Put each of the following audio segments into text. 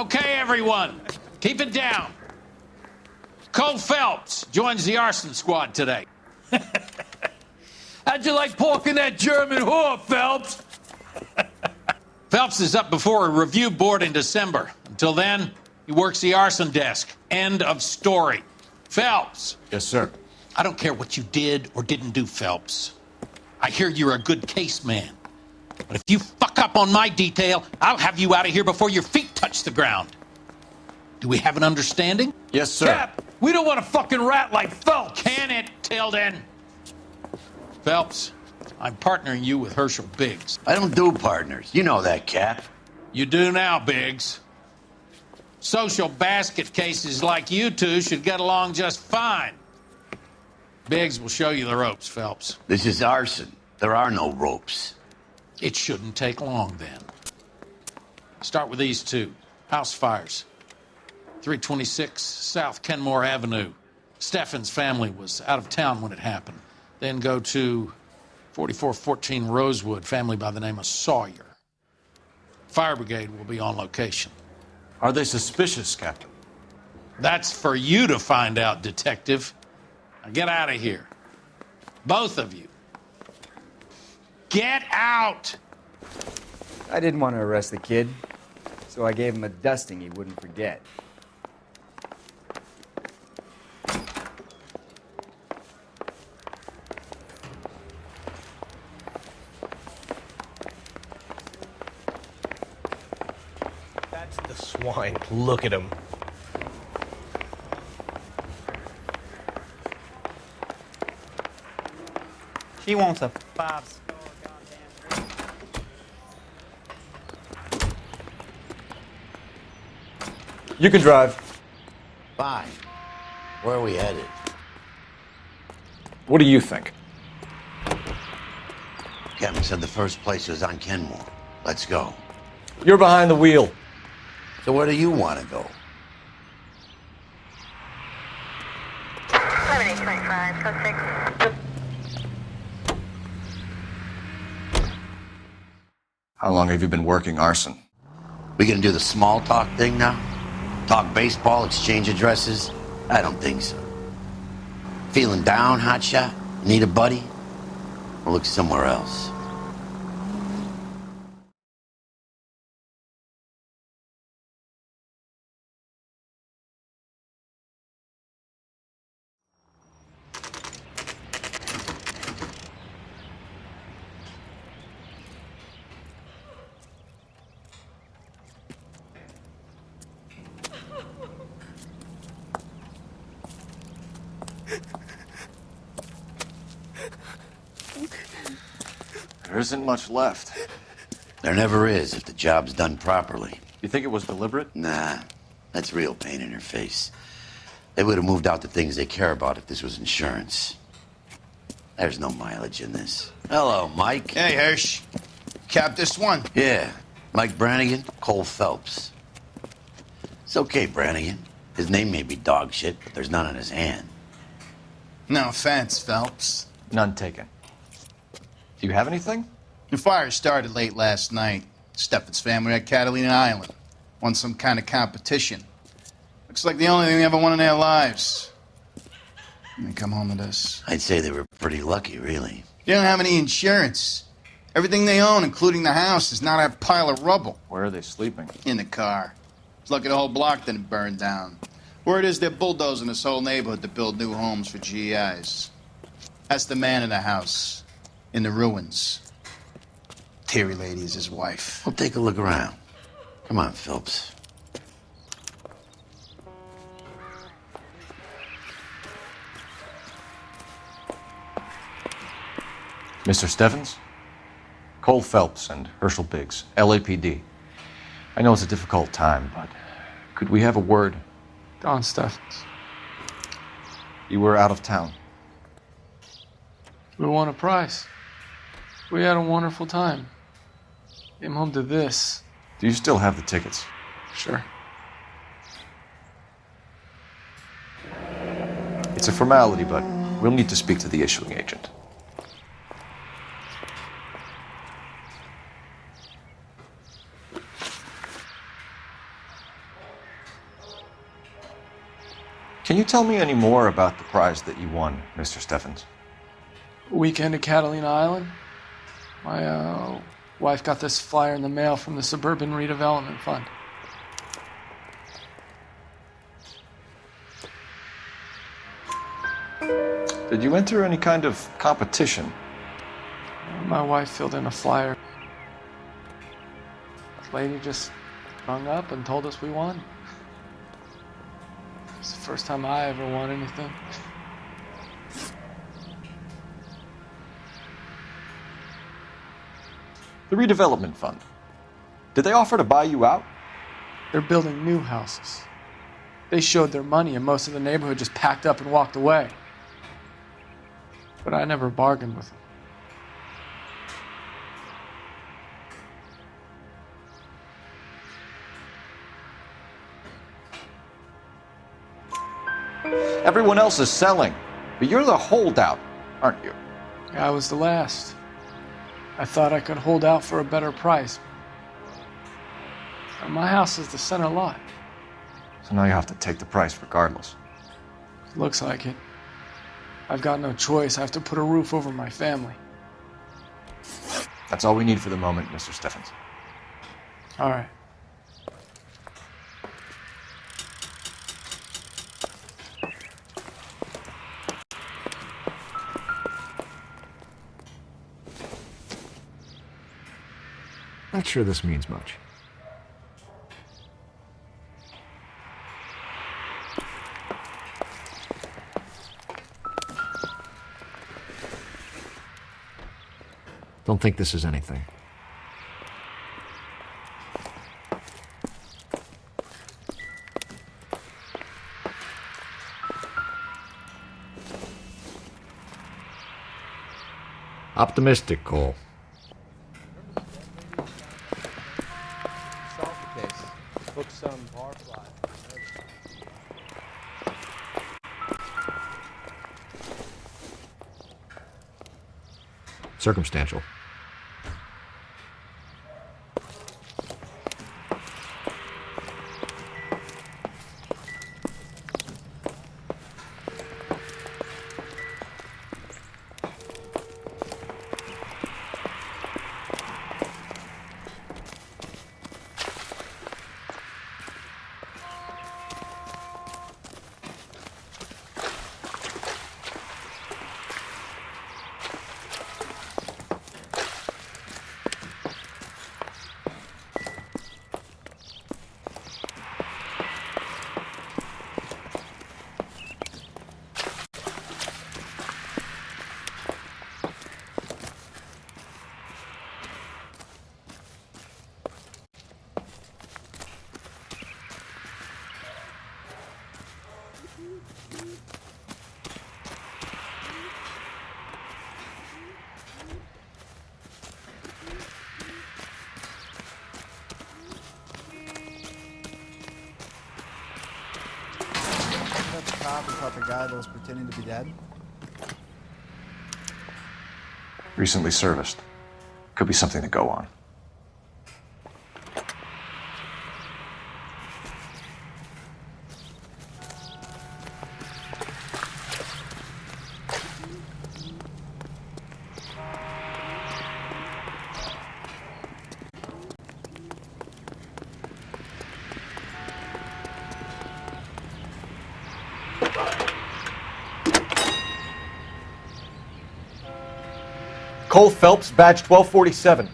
Okay, everyone, keep it down. Cole Phelps joins the arson squad today. How'd you like porking that German whore, Phelps? Phelps is up before a review board in December. Until then, he works the arson desk. End of story. Phelps. Yes, sir. I don't care what you did or didn't do, Phelps. I hear you're a good case man. But if you fuck up on my detail, I'll have you out of here before your feet touch the ground. Do we have an understanding? Yes, sir. Cap, we don't want a fucking rat like Phelps. Can it, Tilden? Phelps, I'm partnering you with Herschel Biggs. I don't do partners. You know that, Cap. You do now, Biggs. Social basket cases like you two should get along just fine. Biggs will show you the ropes, Phelps. This is arson. There are no ropes. It shouldn't take long, then. Start with these two. House fires. 326 South Kenmore Avenue. Steffen's family was out of town when it happened. Then go to 4414 Rosewood, family by the name of Sawyer. Fire brigade will be on location. Are they suspicious, Captain? That's for you to find out, detective. Now get out of here. Both of you. Get out! I didn't want to arrest the kid, so I gave him a dusting he wouldn't forget. That's the swine. Look at him. She wants a 5-star goddamn drink. You can drive. Fine. Where are we headed? What do you think? Captain said the first place was on Kenmore. Let's go. You're behind the wheel. So where do you want to go? 7825, code 6. How long have you been working arson? We gonna do the small talk thing now? Talk baseball, exchange addresses? I don't think so. Feeling down, hotshot? Need a buddy? Or look somewhere else? There isn't much left. There never is if the job's done properly. You think it was deliberate? Nah, that's real pain in her face. They would have moved out the things they care about if this was insurance. There's no mileage in this. Hello, Mike. Hey, Hirsch. Cap this one. Yeah, Mike Brannigan, Cole Phelps. It's okay, Brannigan. His name may be dog shit, but there's none on his hand. No offense, Phelps. None taken. Do you have anything? The fire started late last night. Steffen's family at Catalina Island. Won some kind of competition. Looks like the only thing they ever won in their lives. And they come home to this. I'd say they were pretty lucky, really. They don't have any insurance. Everything they own, including the house, is now that pile of rubble. Where are they sleeping? In the car. It's lucky the whole block didn't burn down. Word is they're bulldozing this whole neighborhood to build new homes for GIs. That's the man in the house. In the ruins. Terry lady is his wife. We'll take a look around. Come on, Phelps. Mr. Steffens? Cole Phelps and Herschel Biggs, LAPD. I know it's a difficult time, but could we have a word? Don Steffens. You were out of town. We won a prize. We had a wonderful time. Came home to this. Do you still have the tickets? Sure. It's a formality, but we'll need to speak to the issuing agent. Can you tell me any more about the prize that you won, Mr. Steffens? Weekend at Catalina Island. My wife got this flyer in the mail from the Suburban Redevelopment Fund. Did you enter any kind of competition? My wife filled in a flyer. The lady just hung up and told us we won. It's the first time I ever won anything. The redevelopment fund. Did they offer to buy you out? They're building new houses. They showed their money and most of the neighborhood just packed up and walked away. But I never bargained with them. Everyone else is selling, but you're the holdout, aren't you? I was the last. I thought I could hold out for a better price. My house is the center lot. So now you have to take the price regardless. Looks like it. I've got no choice. I have to put a roof over my family. That's all we need for the moment, Mr. Steffens. All right. Not sure this means much. Don't think this is anything. Optimistic, Cole. Solve the case. Book some bar fly. Circumstantial. About the guy that was pretending to be dead? Recently serviced. Could be something to go on. Cole Phelps, badge 1247.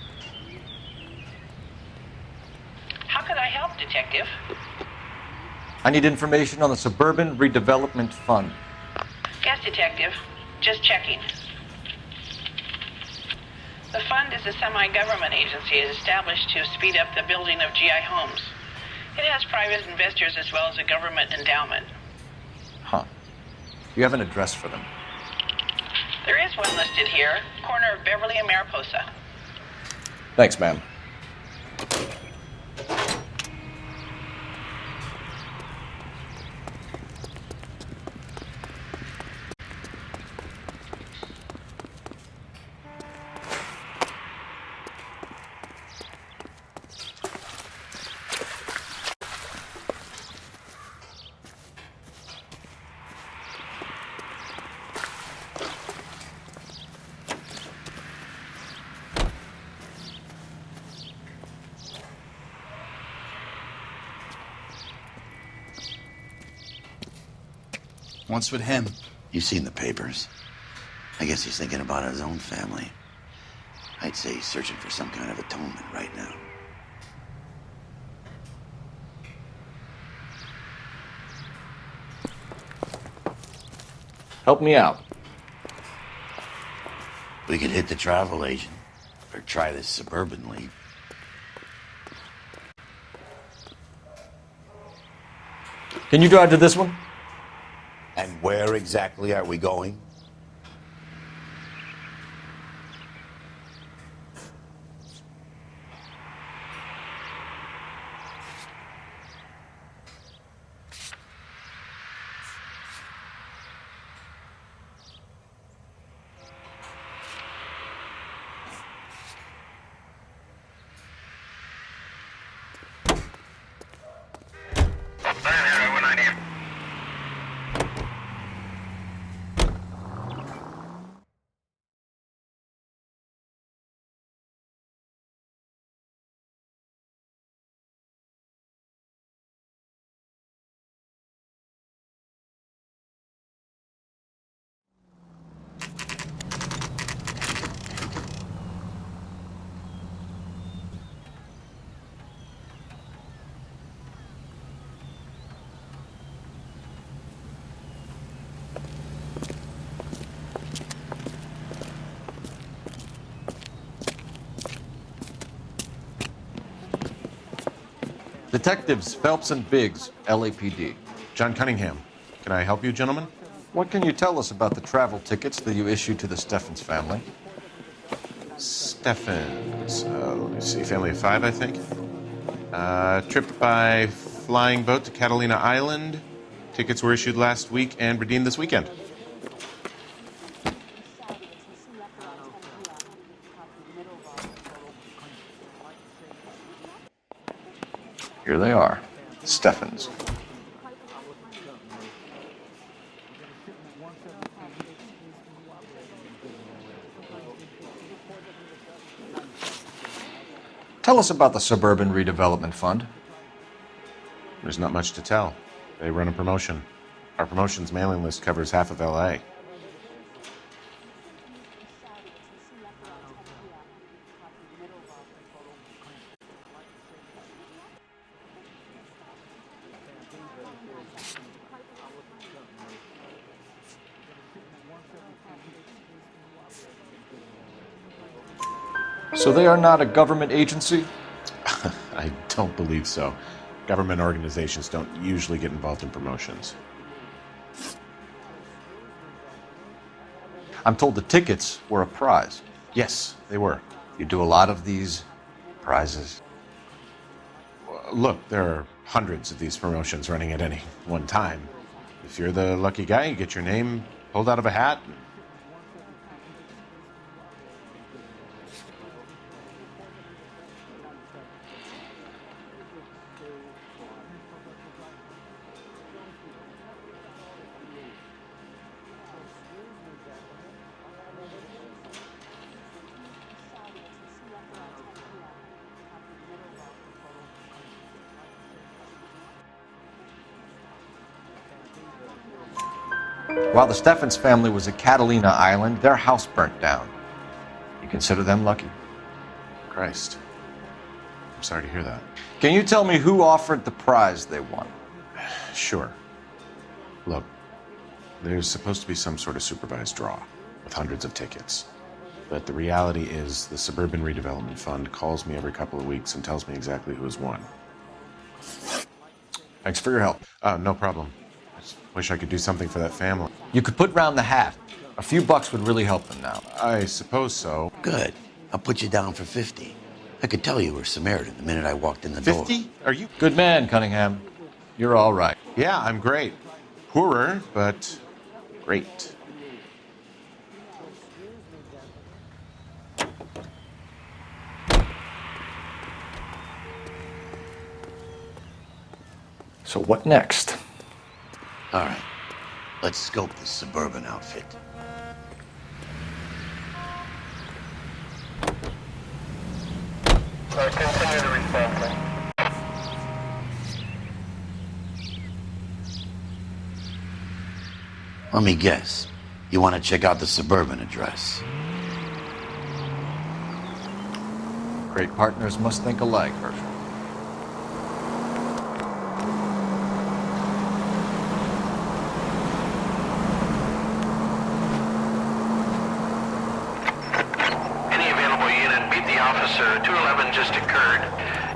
How can I help, Detective? I need information on the Suburban Redevelopment Fund. Yes, Detective. Just checking. The fund is a semi-government agency established to speed up the building of GI homes. It has private investors as well as a government endowment. Huh. You have an address for them? There is one listed here, corner of Beverly and Mariposa. Thanks, ma'am. What's with him? You've seen the papers. I guess he's thinking about his own family. I'd say he's searching for some kind of atonement right now. Help me out. We could hit the travel agent, or try this suburban lead. Can you drive to this one? And where exactly are we going? Detectives Phelps and Biggs, LAPD. John Cunningham. Can I help you, gentlemen? What can you tell us about the travel tickets that you issued to the Steffens family? Steffens. Let me see. Family of 5, I think. Trip by flying boat to Catalina Island. Tickets were issued last week and redeemed this weekend. Here they are. Steffens. Tell us about the Suburban Redevelopment Fund. There's not much to tell. They run a promotion. Our promotions mailing list covers half of LA. So they are not a government agency? I don't believe so. Government organizations don't usually get involved in promotions. I'm told the tickets were a prize. Yes, they were. You do a lot of these prizes? Look, there are hundreds of these promotions running at any one time. If you're the lucky guy, you get your name pulled out of a hat. While the Steffens family was at Catalina Island, their house burnt down. You consider them lucky? Christ. I'm sorry to hear that. Can you tell me who offered the prize they won? Sure. Look, there's supposed to be some sort of supervised draw with hundreds of tickets. But the reality is the Suburban Redevelopment Fund calls me every couple of weeks and tells me exactly who has won. Thanks for your help. No problem. I just wish I could do something for that family. You could put round the hat. A few bucks would really help them now. I suppose so. Good. I'll put you down for 50. I could tell you were Samaritan the minute I walked in the door. 50? Are you? Good man, Cunningham. You're all right. Yeah, I'm great. Poorer, but great. So what next? All right. Let's scope this suburban outfit. Continue the response. Let me guess. You want to check out the suburban address? Great partners must think alike, Herschel. Any available unit, meet the officer. 211 just occurred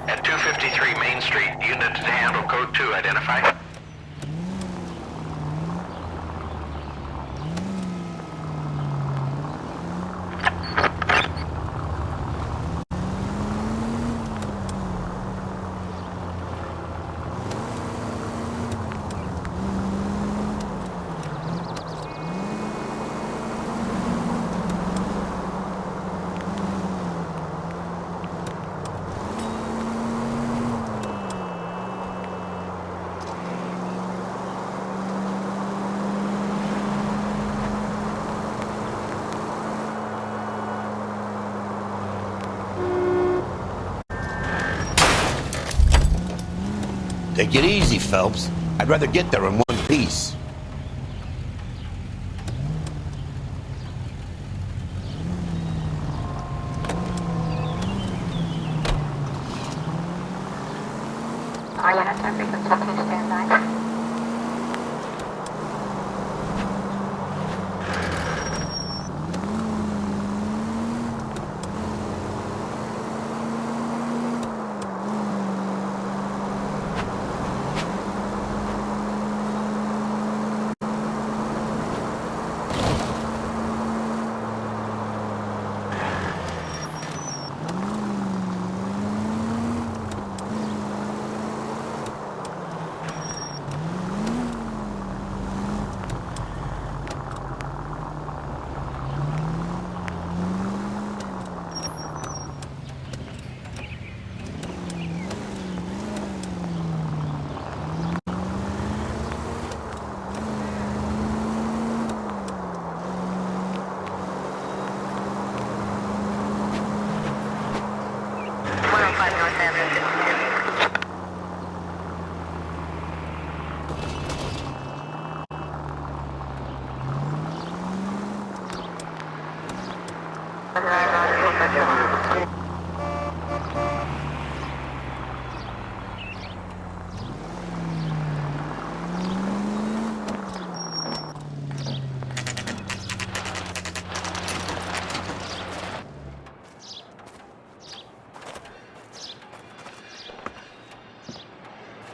at 253 Main Street. Unit to handle code 2. Identify. Take it easy, Phelps. I'd rather get there in one piece. All units are frequency 2 standby.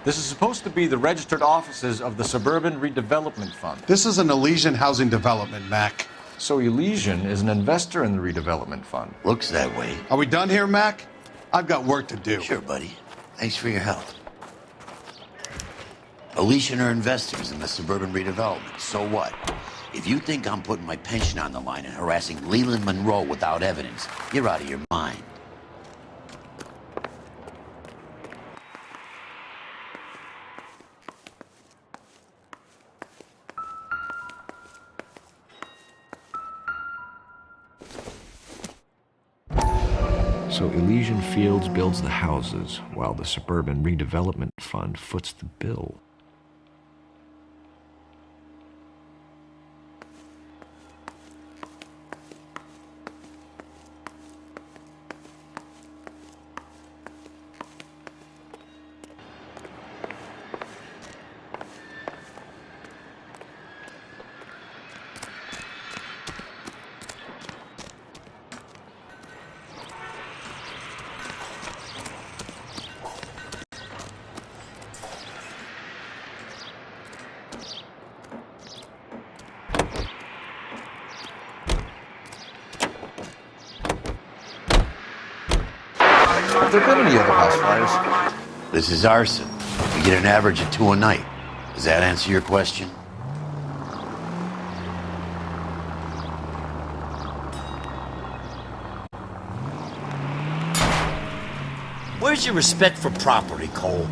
This is supposed to be the registered offices of the Suburban Redevelopment Fund. This is an Elysian housing development, Mac. So Elysian is an investor in the redevelopment fund. Looks that way. Are we done here, Mac? I've got work to do. Sure, buddy. Thanks for your help. Elysian are investors in the suburban redevelopment. So what? If you think I'm putting my pension on the line and harassing Leland Monroe without evidence, you're out of your mind. So Elysian Fields builds the houses, while the Suburban Redevelopment Fund foots the bill. Have there been any other house fires? This is arson. We get an average of 2 a night. Does that answer your question? Where's your respect for property, Cole?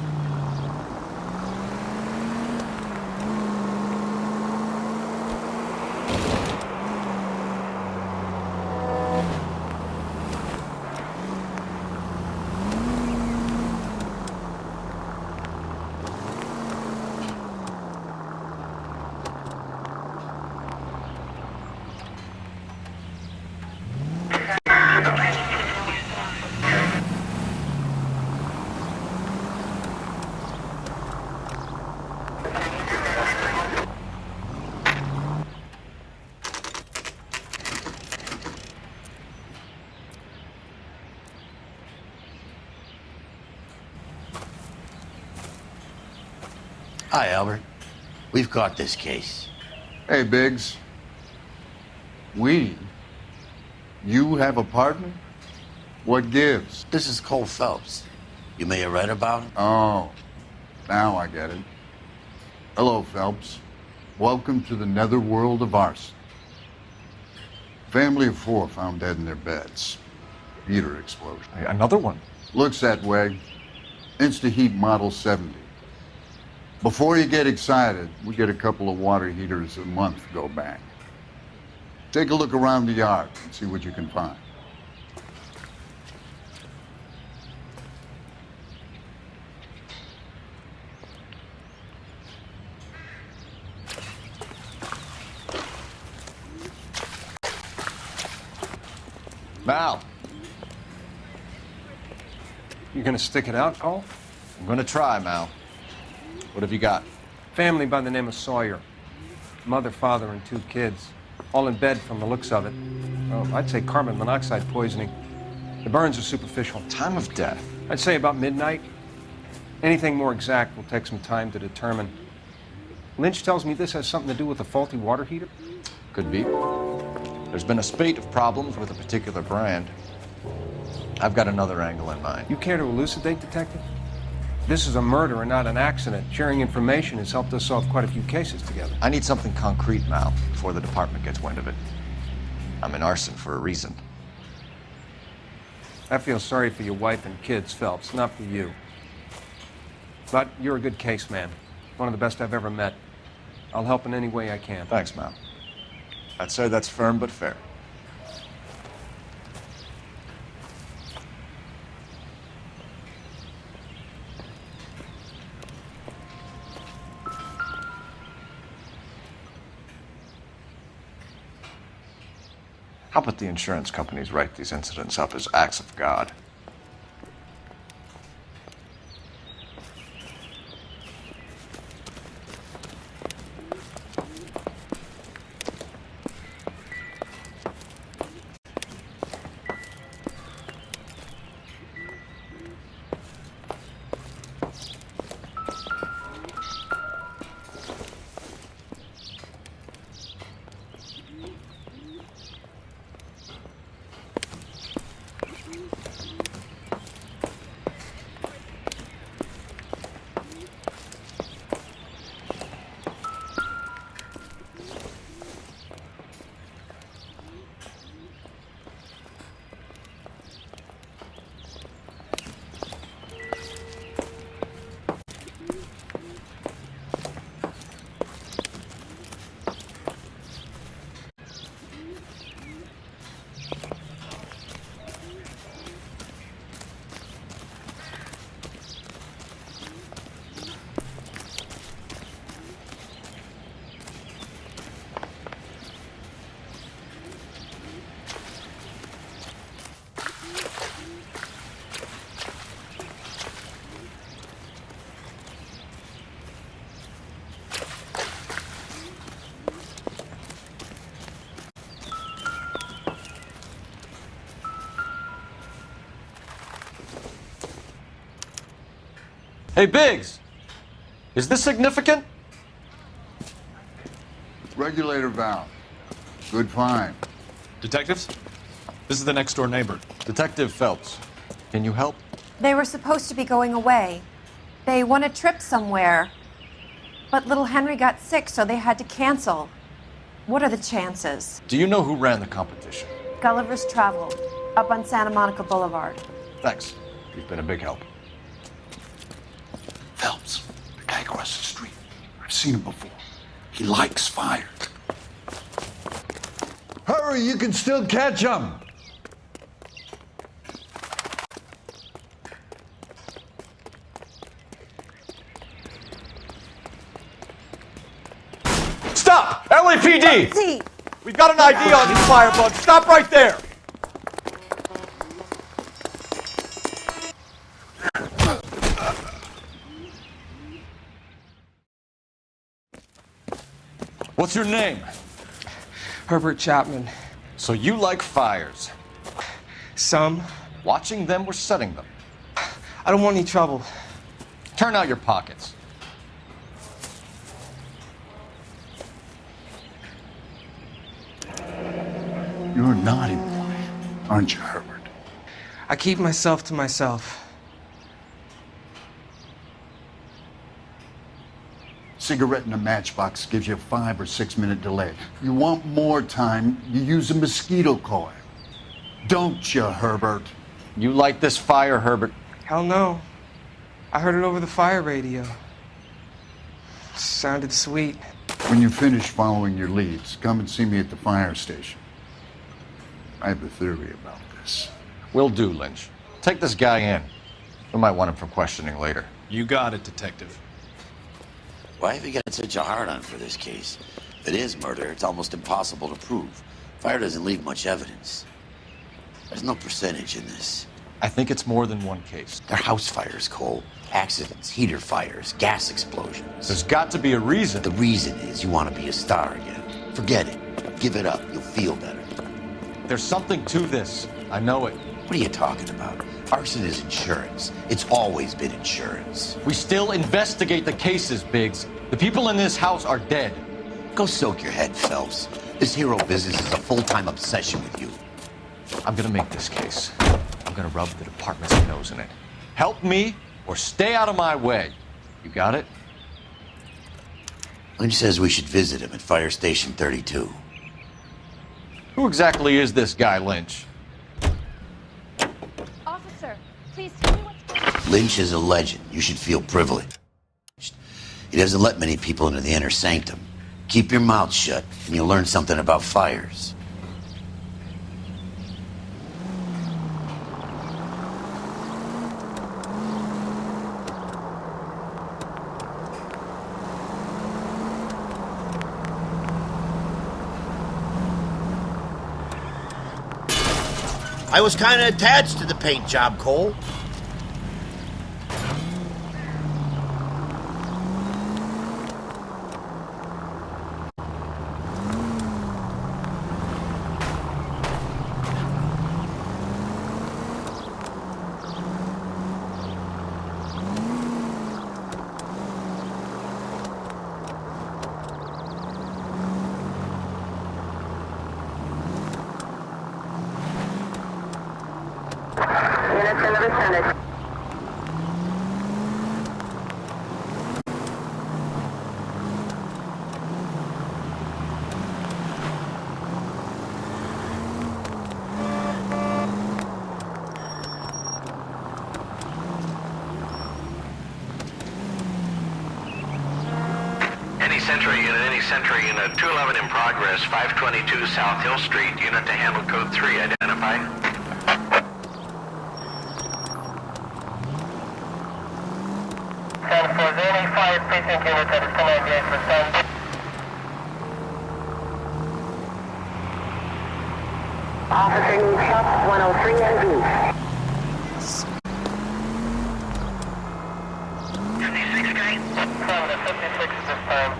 Hi, Albert. We've got this case. Hey, Biggs. We? You have a partner? What gives? This is Cole Phelps. You may have read about him. Oh, now I get it. Hello, Phelps. Welcome to the netherworld of arson. Family of 4 found dead in their beds. Heater explosion. Another one? Looks that way. Insta-heat Model 70. Before you get excited, we get a couple of water heaters a month go bang. Take a look around the yard and see what you can find. Mal, You gonna stick it out, Cole? I'm gonna try, Mal. What have you got? Family by the name of Sawyer. Mother, father, and 2 kids. All in bed from the looks of it. Well, I'd say carbon monoxide poisoning. The burns are superficial. Time of death? I'd say about midnight. Anything more exact will take some time to determine. Lynch tells me this has something to do with a faulty water heater. Could be. There's been a spate of problems with a particular brand. I've got another angle in mind. You care to elucidate, Detective? This is a murder and not an accident. Sharing information has helped us solve quite a few cases together. I need something concrete, Mal, before the department gets wind of it. I'm in arson for a reason. I feel sorry for your wife and kids, Phelps, not for you. But you're a good case man. One of the best I've ever met. I'll help in any way I can. Thanks, Mal. I'd say that's firm but fair. How about the insurance companies write these incidents up as acts of God? Hey, Biggs! Is this significant? Regulator valve. Good find. Detectives? This is the next door neighbor. Detective Phelps. Can you help? They were supposed to be going away. They won a trip somewhere. But little Henry got sick, so they had to cancel. What are the chances? Do you know who ran the competition? Gulliver's Travel, up on Santa Monica Boulevard. Thanks. You've been a big help. Phelps, the guy across the street. I've seen him before. He likes fire. Hurry, you can still catch him. Stop! LAPD! See. We've got an ID on you, firebug. Stop right there! What's your name? Herbert Chapman. So you like fires? Some. Watching them or setting them? I don't want any trouble. Turn out your pockets. You're a naughty boy, aren't you, Herbert? I keep myself to myself. Cigarette in a matchbox gives you a 5 or 6 minute delay. You want more time, you use a mosquito coil. Don't you, Herbert? You light this fire, Herbert. Hell no. I heard it over the fire radio. Sounded sweet. When you finish following your leads, come and see me at the fire station. I have a theory about this. Will do, Lynch. Take this guy in. We might want him for questioning later. You got it, Detective. Why have you got such a hard-on for this case? If it is murder, it's almost impossible to prove. Fire doesn't leave much evidence. There's no percentage in this. I think it's more than one case. They're house fires, Cole. Accidents, heater fires, gas explosions. There's got to be a reason. The reason is you want to be a star again. Forget it. Give it up. You'll feel better. There's something to this. I know it. What are you talking about? Arson is insurance. It's always been insurance. We still investigate the cases, Biggs. The people in this house are dead. Go soak your head, Phelps. This hero business is a full-time obsession with you. I'm gonna make this case. I'm gonna rub the department's nose in it. Help me or stay out of my way. You got it? Lynch says we should visit him at Fire Station 32. Who exactly is this guy, Lynch? Officer, please tell me what's going on. Lynch is a legend. You should feel privileged. He doesn't let many people into the inner sanctum. Keep your mouth shut, and you'll learn something about fires. I was kind of attached to the paint job, Cole. Sentry unit 211 in progress, 522 South Hill Street, unit to handle code 3, identify. San for any 5 precinct unit that is command for Sun. Officer needs help, 103 and B. 56 guy? From the 56 this time.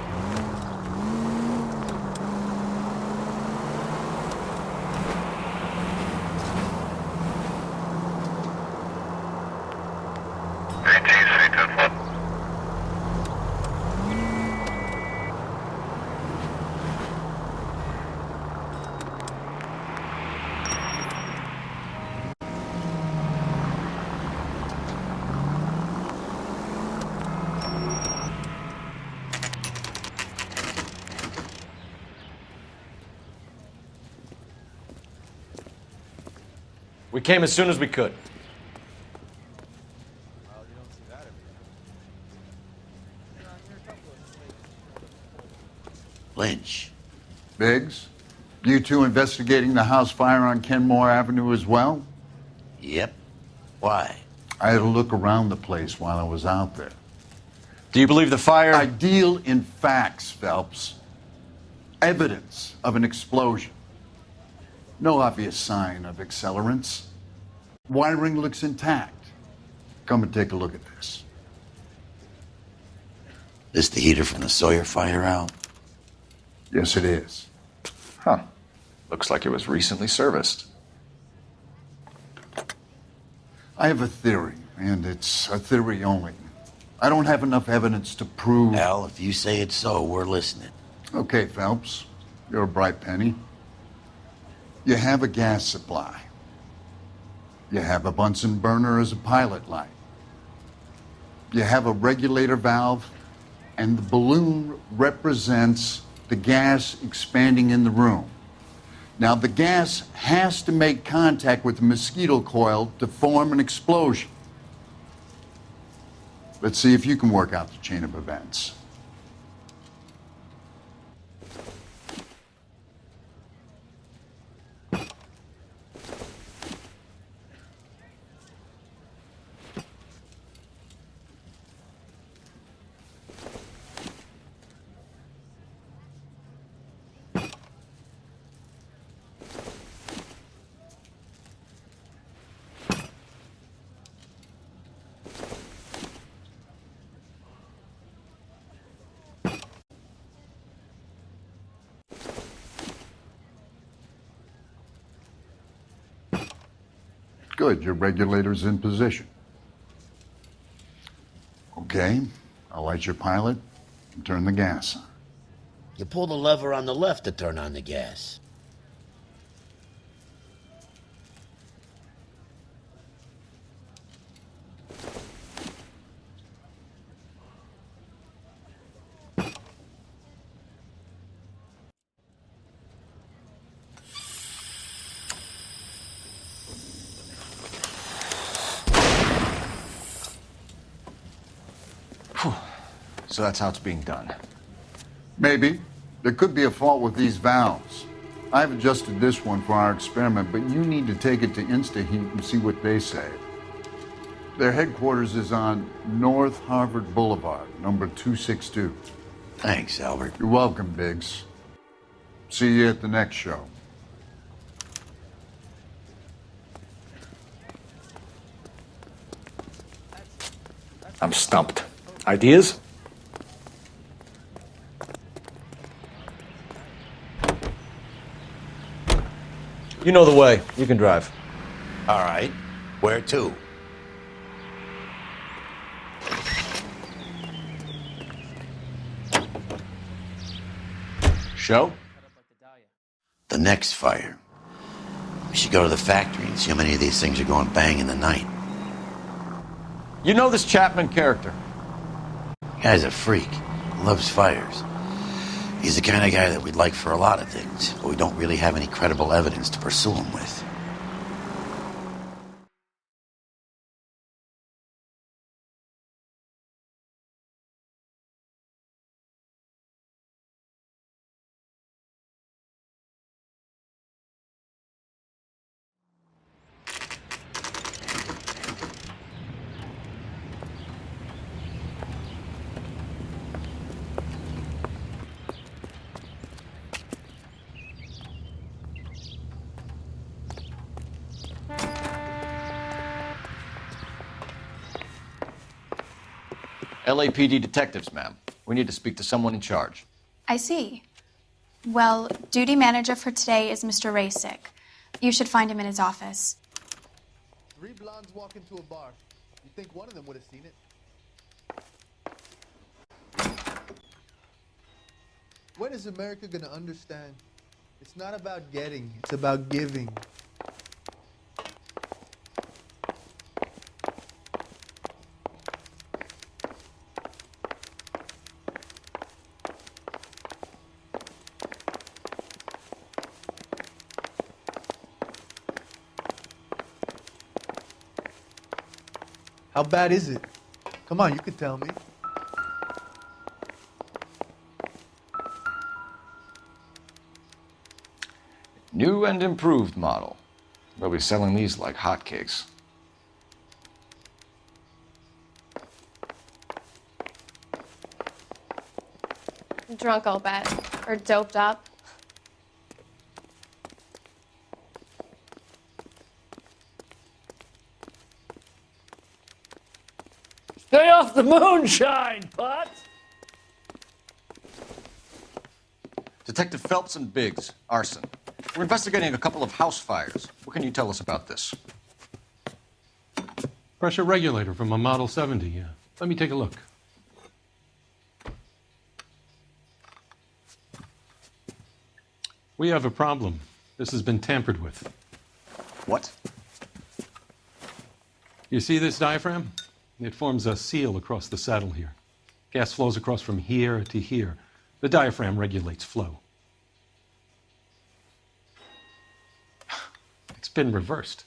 We came as soon as we could. Lynch. Biggs, you two investigating the house fire on Kenmore Avenue as well? Yep. Why? I had a look around the place while I was out there. Do you believe the fire? I deal in facts, Phelps. Evidence of an explosion. No obvious sign of accelerants. Wiring looks intact. Come and take a look at this. This the heater from the Sawyer fire, Al? Yes, it is. Huh. Looks like it was recently serviced. I have a theory, and it's a theory only. I don't have enough evidence to prove... Al, if you say it's so, we're listening. Okay, Phelps. You're a bright penny. You have a gas supply. You have a Bunsen burner as a pilot light. You have a regulator valve, and the balloon represents the gas expanding in the room. Now, the gas has to make contact with the mosquito coil to form an explosion. Let's see if you can work out the chain of events. Good, your regulator's in position. Okay, I'll light your pilot and turn the gas on. You pull the lever on the left to turn on the gas. So that's how it's being done. Maybe. There could be a fault with these valves. I've adjusted this one for our experiment, but you need to take it to InstaHeat and see what they say. Their headquarters is on North Harvard Boulevard, number 262. Thanks, Albert. You're welcome, Biggs. See you at the next show. I'm stumped. Ideas? You know the way. You can drive. All right. Where to? Show? The next fire. We should go to the factory and see how many of these things are going bang in the night. You know this Chapman character? Guy's a freak. Loves fires. He's the kind of guy that we'd like for a lot of things, but we don't really have any credible evidence to pursue him with. LAPD detectives, ma'am. We need to speak to someone in charge. I see. Well, duty manager for today is Mr. Rasick. You should find him in his office. 3 blondes walk into a bar. You think one of them would have seen it? When is America gonna understand? It's not about getting, it's about giving. How bad is it? Come on, you could tell me. New and improved model. They'll be selling these like hotcakes. Drunk, I'll bet. Or doped up. Stay off the moonshine, Pot! Detective Phelps and Biggs, arson. We're investigating a couple of house fires. What can you tell us about this? Pressure regulator from a Model 70, yeah. Let me take a look. We have a problem. This has been tampered with. What? You see this diaphragm? It forms a seal across the saddle here. Gas flows across from here to here. The diaphragm regulates flow. It's been reversed.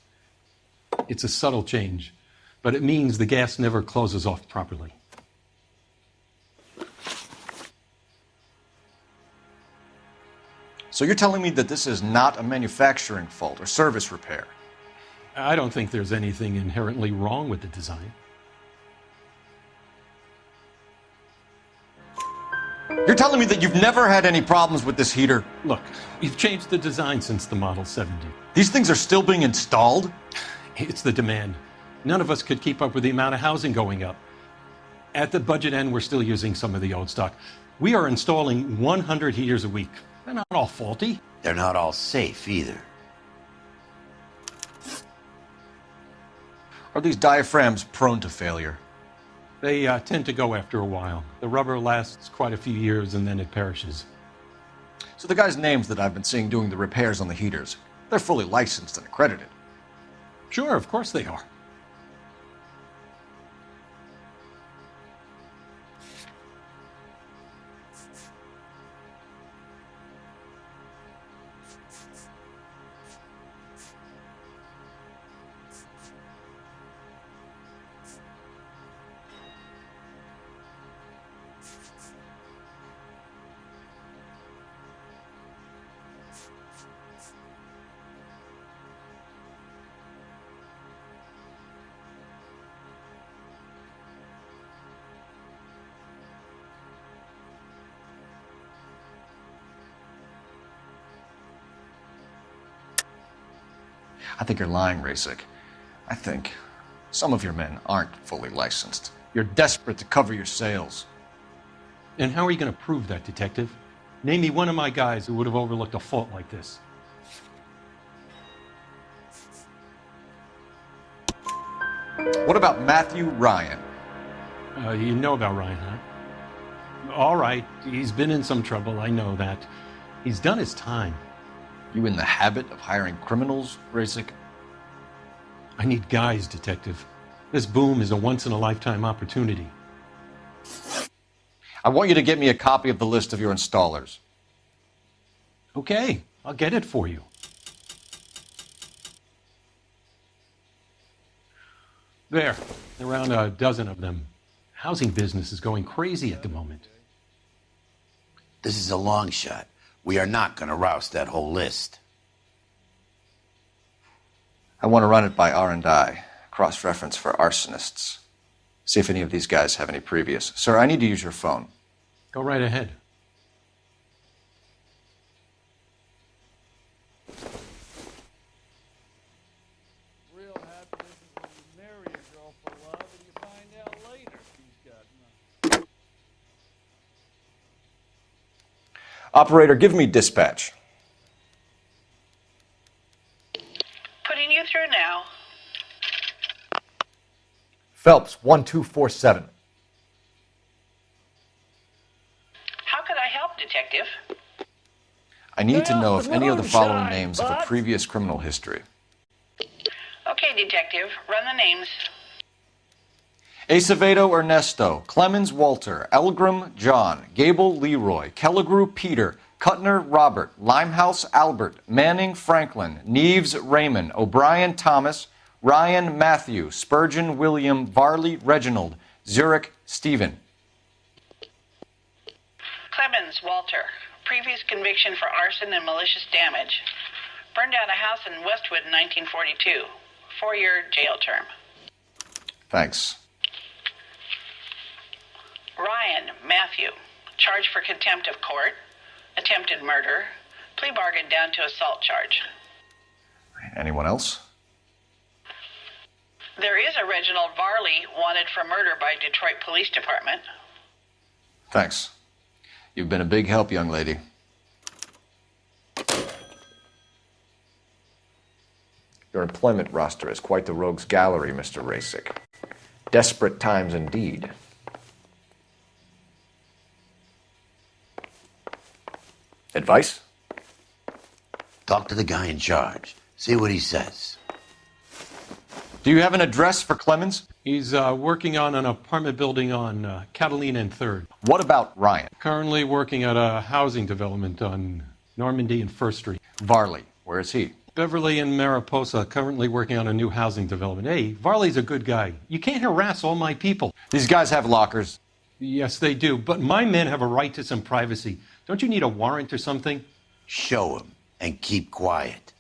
It's a subtle change, but it means the gas never closes off properly. So you're telling me that this is not a manufacturing fault or service repair? I don't think there's anything inherently wrong with the design. You're telling me that you've never had any problems with this heater? Look, we've changed the design since the Model 70. These things are still being installed? It's the demand. None of us could keep up with the amount of housing going up. At the budget end, we're still using some of the old stock. We are installing 100 heaters a week. They're not all faulty. They're not all safe either. Are these diaphragms prone to failure? They tend to go after a while. The rubber lasts quite a few years and then it perishes. So the guys' names that I've been seeing doing the repairs on the heaters, they're fully licensed and accredited. Sure, of course they are. I think you're lying, Rasik. I think some of your men aren't fully licensed. You're desperate to cover your sales. And how are you going to prove that, Detective? Name me one of my guys who would have overlooked a fault like this. What about Matthew Ryan? You know about Ryan, huh? All right, he's been in some trouble, I know that. He's done his time. You in the habit of hiring criminals, Rasik? I need guys, Detective. This boom is a once-in-a-lifetime opportunity. I want you to get me a copy of the list of your installers. Okay, I'll get it for you. There, around a dozen of them. Housing business is going crazy at the moment. This is a long shot. We are not going to roust that whole list. I want to run it by R&I, cross-reference for arsonists. See if any of these guys have any previous. Sir, I need to use your phone. Go right ahead. Real happiness is when you marry a girl for love and you find out later she's got nothing. Operator, give me dispatch. Putting you through now. Phelps, 1247. How could I help, Detective? I need to know if any of the following names have a previous criminal history. Okay, Detective, run the names. Acevedo Ernesto, Clemens Walter, Elgram John, Gable Leroy, Kelligrew Peter, Cutner Robert, Limehouse Albert, Manning Franklin, Neves Raymond, O'Brien Thomas, Ryan Matthew, Spurgeon William, Varley Reginald, Zurich Stephen. Clemens Walter, previous conviction for arson and malicious damage. Burned down a house in Westwood in 1942. 4-year jail term. Thanks. Ryan Matthew, charged for contempt of court, attempted murder, plea bargain down to assault charge. Anyone else? There is a Reginald Varley wanted for murder by Detroit Police Department. Thanks. You've been a big help, young lady. Your employment roster is quite the rogues gallery, Mr. Rasik. Desperate times indeed. Advice? Talk Talk to the guy in charge. See what he says. Do you have an address for Clemens? He's working on an apartment building on Catalina and 3rd. What about Ryan? Currently working at a housing development on Normandy and 1st Street. Varley, where is he? Beverly and Mariposa, currently working on a new housing development. Hey, Varley's a good guy. You can't harass all my people. These guys have lockers. Yes, they do, but my men have a right to some privacy. Don't you need a warrant or something? Show him and keep quiet.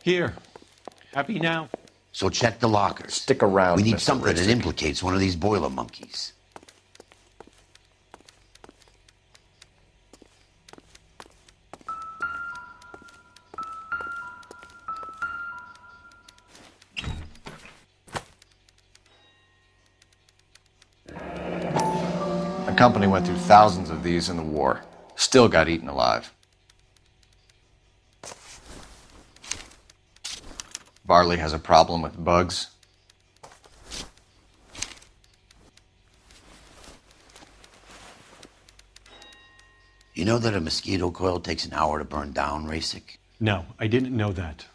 Here. Happy now? So check the lockers. Stick around, We need Mr. something that Racek. implicates one of these boiler monkeys. The company went through thousands of these in the war. Still got eaten alive. Varley has a problem with bugs. You know that a mosquito coil takes an hour to burn down, Racek? No, I didn't know that.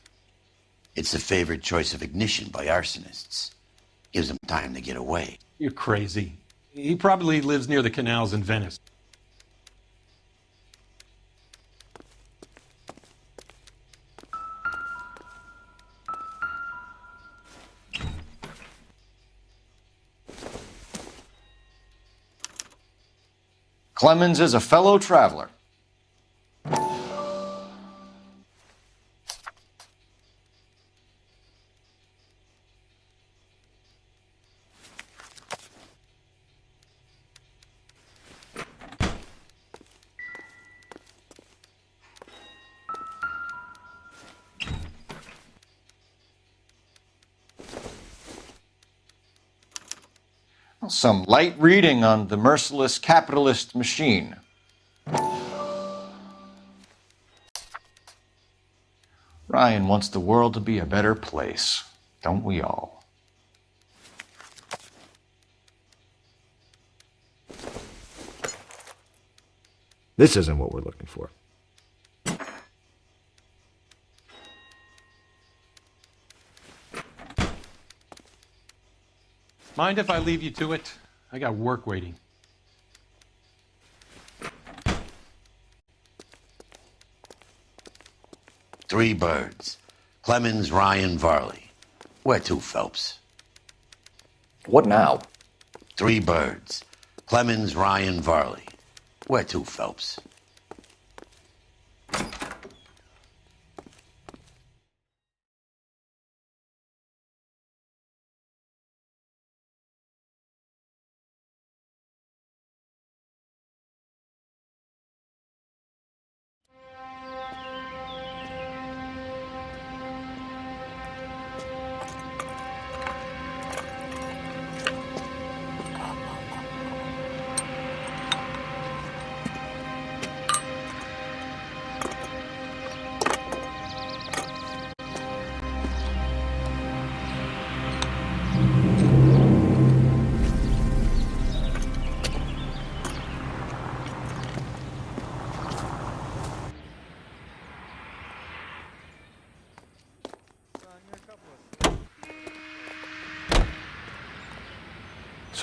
It's the favorite choice of ignition by arsonists. Gives them time to get away. You're crazy. He probably lives near the canals in Venice. Clemens is a fellow traveler. Some light reading on the merciless capitalist machine. Ryan wants the world to be a better place, don't we all? This isn't what we're looking for. Mind if I leave you to it? I got work waiting. Three birds. Clemens, Ryan, Varley. Where to, Phelps? What now? Three birds. Clemens, Ryan, Varley. Where to, Phelps?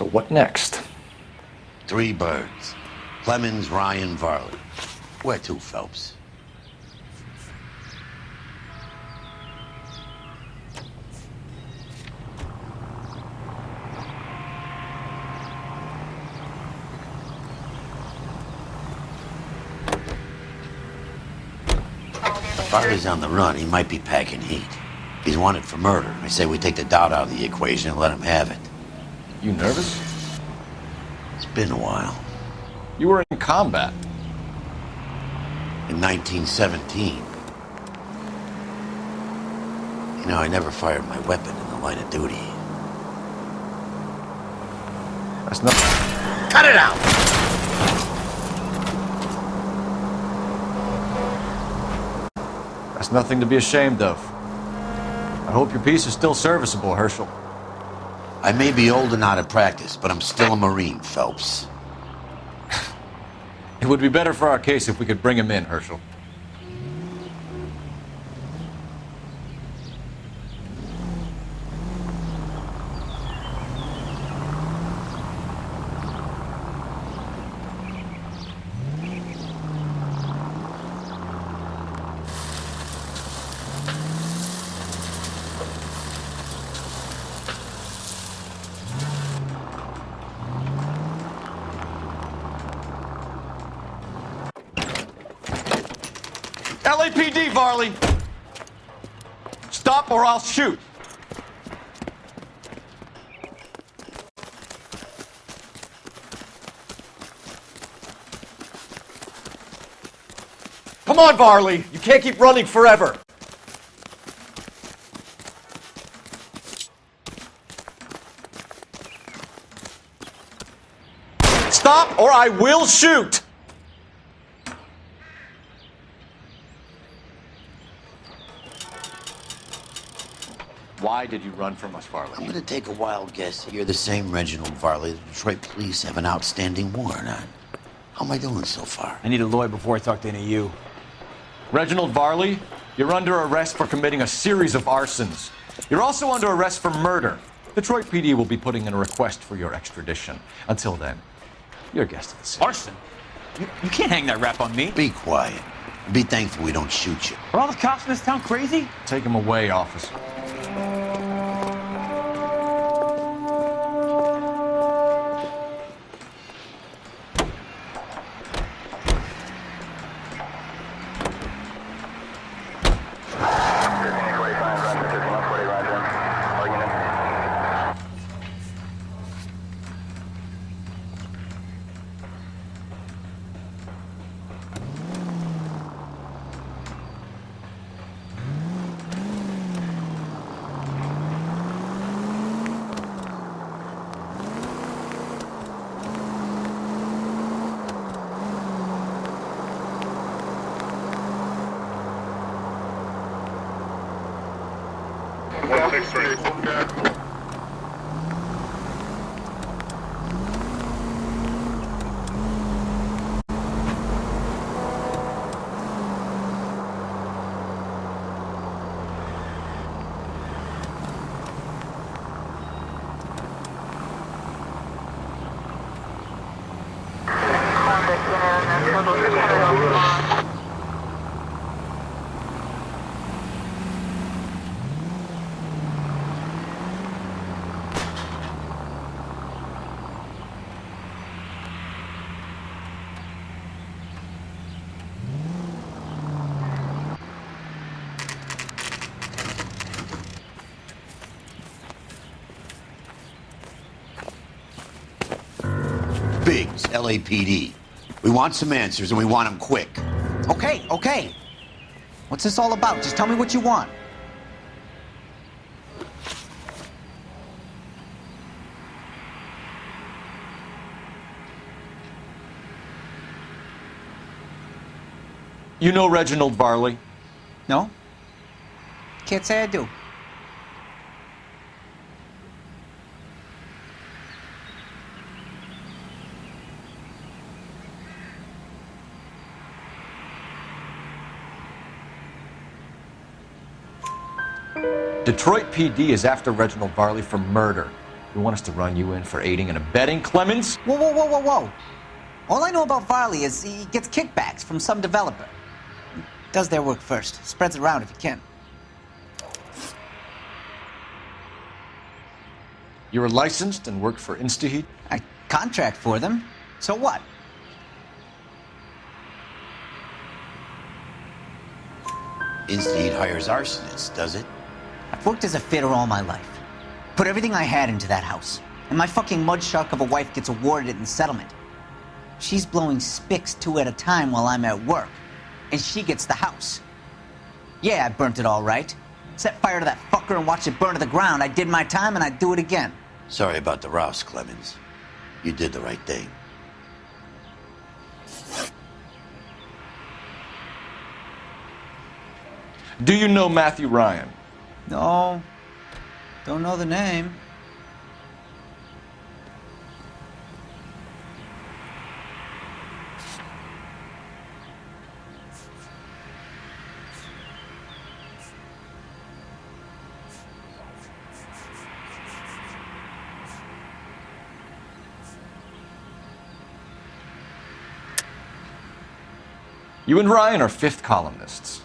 So what next? Three birds. Clemens, Ryan, Varley. Where to, Phelps? If Varley's on the run, he might be packing heat. He's wanted for murder. I say we take the doubt out of the equation and let him have it. You nervous? It's been a while. You were in combat. In 1917. You know, I never fired my weapon in the line of duty. That's not... Cut it out! That's nothing to be ashamed of. I hope your piece is still serviceable, Herschel. I may be old and out of practice, but I'm still a Marine, Phelps. It would be better for our case if we could bring him in, Herschel. LAPD, Varley! Stop or I'll shoot! Come on, Varley! You can't keep running forever! Stop or I will shoot! Why did you run from us, Varley? I'm gonna take a wild guess that you're the same Reginald Varley the Detroit police have an outstanding warrant on. How am I doing so far? I need a lawyer before I talk to any of you. Reginald Varley, you're under arrest for committing a series of arsons. You're also under arrest for murder. Detroit PD will be putting in a request for your extradition. Until then, you're a guest of the city. Arson? You can't hang that rap on me. Be quiet. Be thankful we don't shoot you. Are all the cops in this town crazy? Take him away, officer. Biggs, LAPD. We want some answers and we want them quick. Okay. What's this all about? Just tell me what you want. You know Reginald Varley? No? Can't say I do. Detroit PD is after Reginald Varley for murder. You want us to run you in for aiding and abetting, Clemens? Whoa. All I know about Varley is he gets kickbacks from some developer. He does their work first. Spreads it around if he can. You were licensed and worked for InstaHeat? I contract for them. So what? InstaHeat hires arsonists, does it? I've worked as a fitter all my life. Put everything I had into that house. And my fucking mudshark of a wife gets awarded it in settlement. She's blowing spics 2 at a time while I'm at work. And she gets the house. Yeah, I burnt it all right. Set fire to that fucker and watched it burn to the ground. I did my time and I'd do it again. Sorry about the rouse, Clemens. You did the right thing. Do you know Matthew Ryan? No. Don't know the name. You and Ryan are fifth columnists.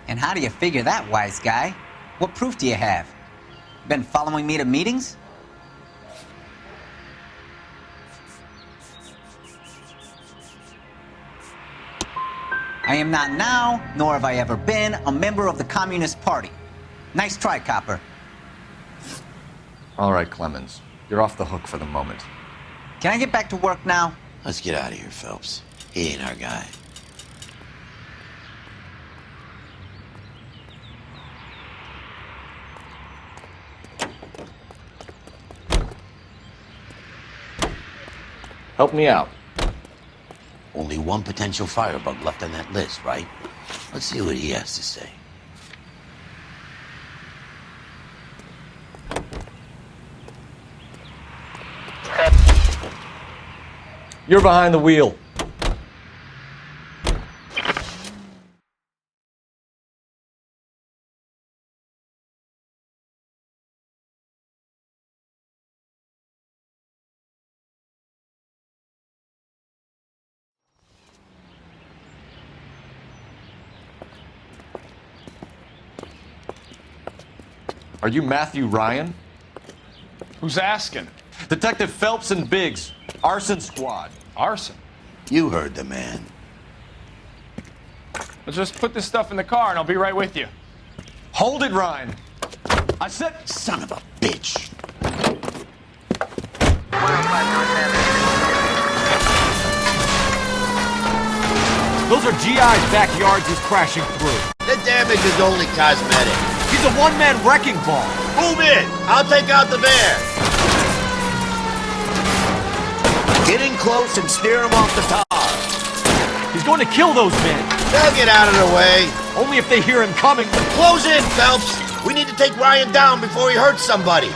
And how do you figure that, wise guy? What proof do you have? Been following me to meetings? I am not now, nor have I ever been, a member of the Communist Party. Nice try, copper. All right, Clemens. You're off the hook for the moment. Can I get back to work now? Let's get out of here, Phelps. He ain't our guy. Help me out. Only one potential firebug left on that list, right? Let's see what he has to say. You're behind the wheel. Are you Matthew Ryan? Who's asking? Detective Phelps and Biggs, arson squad. Arson? You heard the man. Let's just put this stuff in the car and I'll be right with you. Hold it, Ryan. I said... Son of a bitch. Those are GI's backyards he's crashing through. The damage is only cosmetic. He's a one-man wrecking ball. Move in! I'll take out the van! Get in close and steer him off the tar. He's going to kill those men. They'll get out of their way. Only if they hear him coming. Close in, Phelps! We need to take Ryan down before he hurts somebody.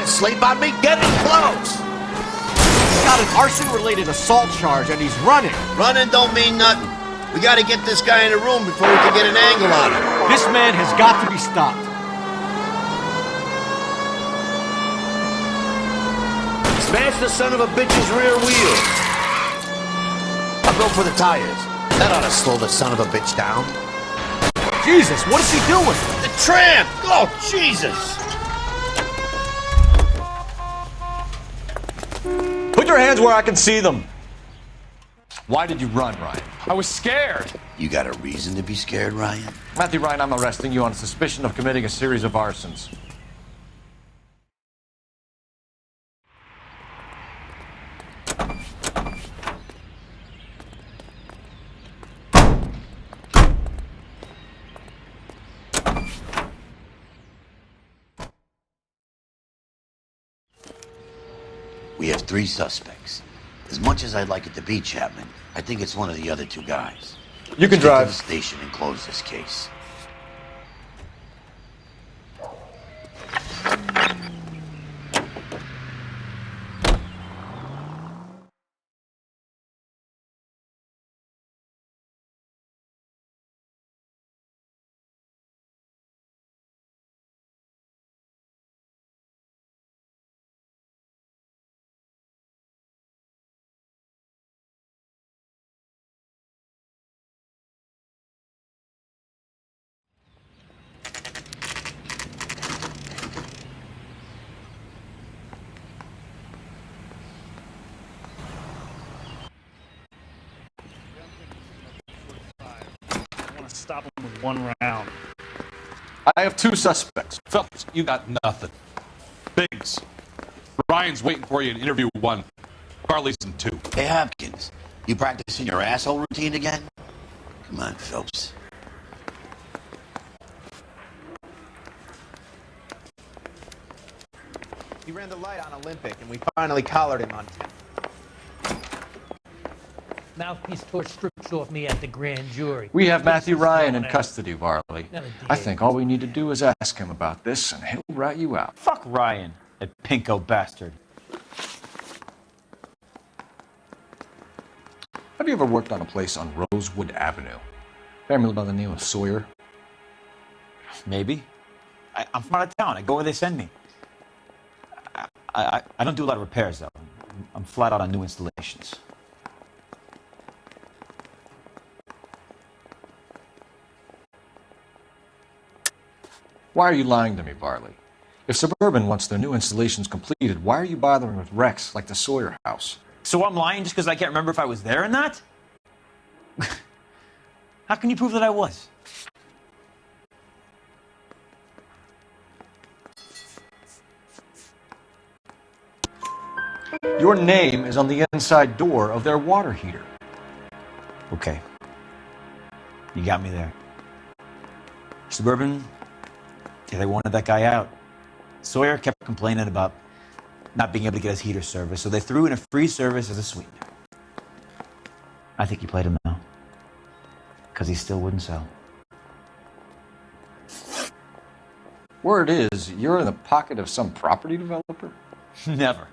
Sleep on me, get in close! He's got an arson-related assault charge and he's running. Running don't mean nothing. We gotta get this guy in a room before we can get an angle on him. This man has got to be stopped. Smash the son of a bitch's rear wheels. I'll go for the tires. That ought to slow the son of a bitch down. Jesus, what is he doing? The tramp! Oh, Jesus! Put your hands where I can see them. Why did you run, Ryan? I was scared. You got a reason to be scared, Ryan? Matthew Ryan, I'm arresting you on suspicion of committing a series of arsons. We have 3 suspects. As much as I'd like it to be Chapman, I think it's one of the other 2 guys. You can Let's drive. get to the station and close this case. Stop him with 1 round. I have 2 suspects. Phelps, you got nothing. Biggs. Ryan's waiting for you in interview 1. Carly's in 2. Hey, Hopkins, you practicing your asshole routine again? Come on, Phelps. He ran the light on Olympic, and we finally collared him on 10. Mouthpiece tore strips off me at the grand jury. We have Matthew Ryan in custody, Varley. I think all we need to do is ask him about this, and he'll rat you out. Fuck Ryan, that pinko bastard. Have you ever worked on a place on Rosewood Avenue? Family by the name of Sawyer? Maybe. I'm from out of town. I go where they send me. I don't do a lot of repairs, though. I'm flat out on new installations. Why are you lying to me, Varley? If Suburban wants their new installations completed, why are you bothering with wrecks like the Sawyer house? So I'm lying just because I can't remember if I was there or not? How can you prove that I was? Your name is on the inside door of their water heater. Okay. You got me there. Suburban, yeah, they wanted that guy out. Sawyer kept complaining about not being able to get his heater service, so they threw in a free service as a sweetener. I think he played him though, because he still wouldn't sell. Word is, you're in the pocket of some property developer? Never.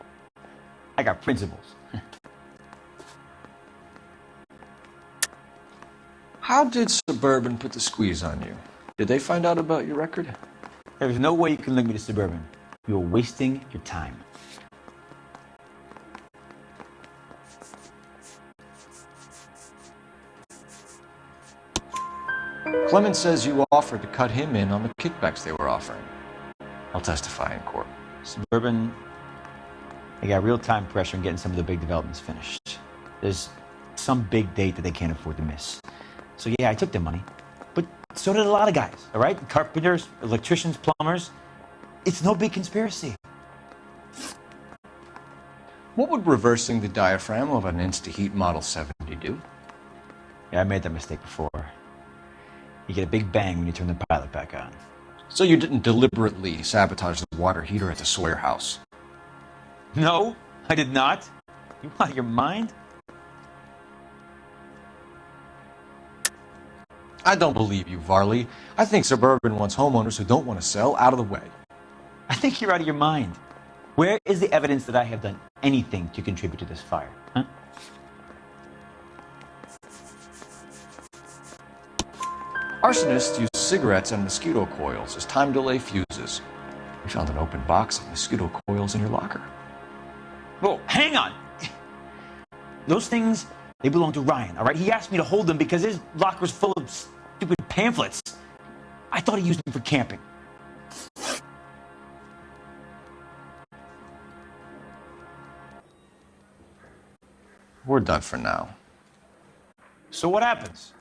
I got principles. How did Suburban put the squeeze on you? Did they find out about your record? There's no way you can link me to Suburban. You're wasting your time. Clemens says you offered to cut him in on the kickbacks they were offering. I'll testify in court. Suburban, they got real time pressure on getting some of the big developments finished. There's some big date that they can't afford to miss. So yeah, I took their money. But so did a lot of guys, all right? Carpenters, electricians, plumbers. It's no big conspiracy. What would reversing the diaphragm of an Insta-Heat Model 70 do? Yeah, I made that mistake before. You get a big bang when you turn the pilot back on. So you didn't deliberately sabotage the water heater at the Sawyer house? No, I did not. You out of your mind? I don't believe you, Varley. I think Suburban wants homeowners who don't want to sell out of the way. I think you're out of your mind. Where is the evidence that I have done anything to contribute to this fire? Huh? Arsonists use cigarettes and mosquito coils as time delay fuses. We found an open box of mosquito coils in your locker. Whoa, hang on! Those things, they belong to Ryan, all right? He asked me to hold them because his locker's full of stupid pamphlets. I thought he used them for camping. We're done for now. So what happens?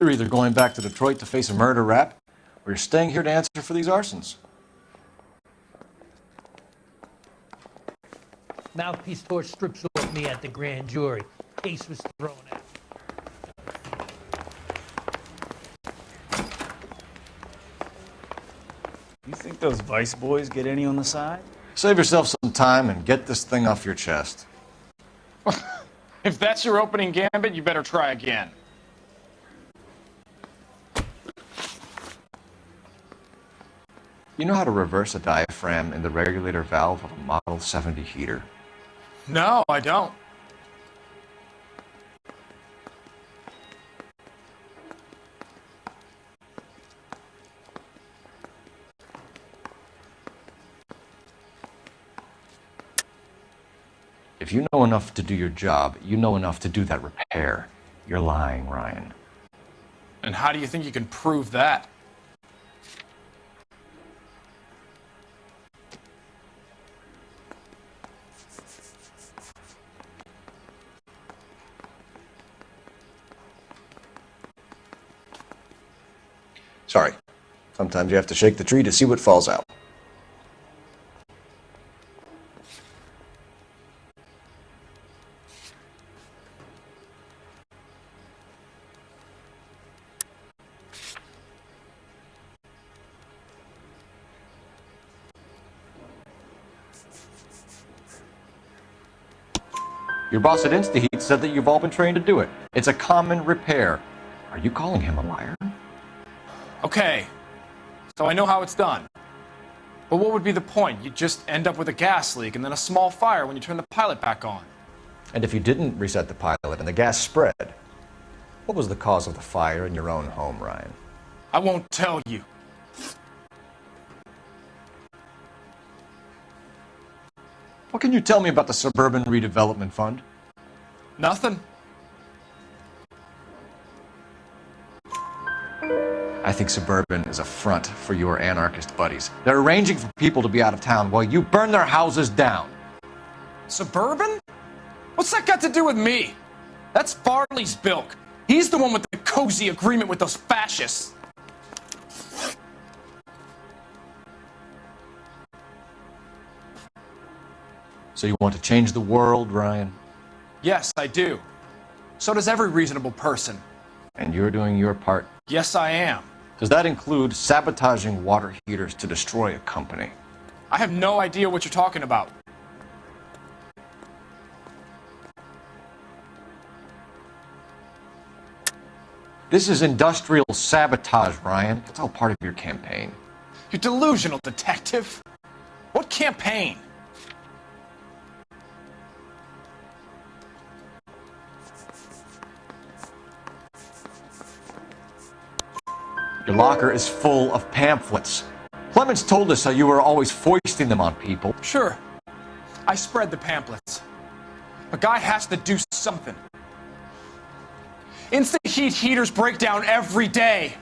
You're either going back to Detroit to face a murder rap, or you're staying here to answer for these arsons. Mouthpiece tore strips off me at the grand jury. Case was thrown out. You think those Vice boys get any on the side? Save yourself some time and get this thing off your chest. If that's your opening gambit, you better try again. You know how to reverse a diaphragm in the regulator valve of a Model 70 heater? No, I don't. If you know enough to do your job, you know enough to do that repair. You're lying, Ryan. And how do you think you can prove that? Sorry. Sometimes you have to shake the tree to see what falls out. Your boss at InstaHeat said that you've all been trained to do it. It's a common repair. Are you calling him a liar? Okay, so I know how it's done. But what would be the point? You just end up with a gas leak and then a small fire when you turn the pilot back on. And if you didn't reset the pilot and and the gas spread. What was the cause of the fire in your own home, Ryan? I won't tell you. What can you tell me about the Suburban Redevelopment Fund? Nothing. I think Suburban is a front for your anarchist buddies. They're arranging for people to be out of town while you burn their houses down. Suburban? What's that got to do with me? That's Farley's bilk. He's the one with the cozy agreement with those fascists. So you want to change the world, Ryan? Yes, I do. So does every reasonable person. And you're doing your part? Yes, I am. Does that include sabotaging water heaters to destroy a company? I have no idea what you're talking about. This is industrial sabotage, Ryan. It's all part of your campaign. You delusional detective. What campaign? Your locker is full of pamphlets. Clemens told us how you were always foisting them on people. Sure. I spread the pamphlets. A guy has to do something. Instant heat heaters break down every day.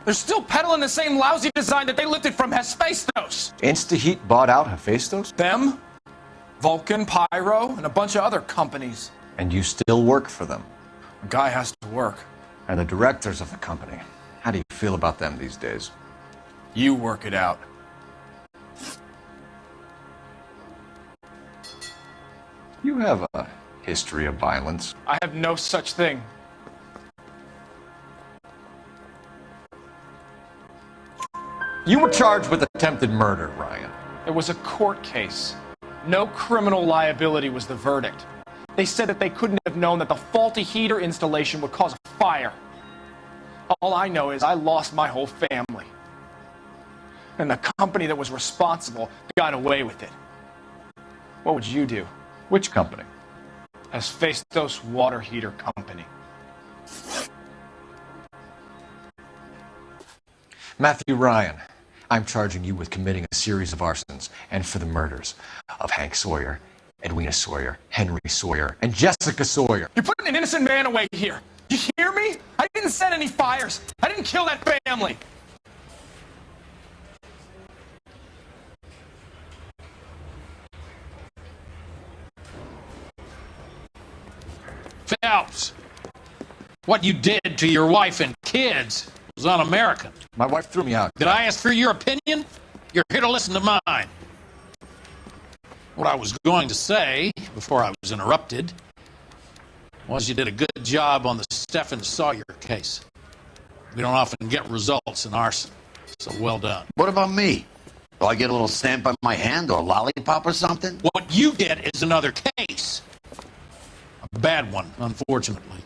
They're still peddling the same lousy design that they lifted from Hephaestus. Instaheat bought out Hephaestus? Them, Vulcan, Pyro, and a bunch of other companies. And you still work for them? A guy has to work. And the directors of the company. How do you feel about them these days? You work it out. You have a history of violence. I have no such thing. You were charged with attempted murder, Ryan. It was a court case. No criminal liability was the verdict. They said that they couldn't have known that the faulty heater installation would cause a fire. All I know is I lost my whole family. And the company that was responsible got away with it. What would you do? Which company? Hephaestus Water Heater Company. Matthew Ryan, I'm charging you with committing a series of arsons and for the murders of Hank Sawyer, Edwina Sawyer, Henry Sawyer, and Jessica Sawyer. You're putting an innocent man away here. You hear me? I didn't set any fires. I didn't kill that family. Phelps, what you did to your wife and kids was un-American. My wife threw me out. Did I ask for your opinion? You're here to listen to mine. What I was going to say, before I was interrupted, was you did a good job on the Stephen Sawyer case. We don't often get results in arson, so well done. What about me? Do I get a little stamp on my hand or a lollipop or something? What you get is another case. A bad one, unfortunately.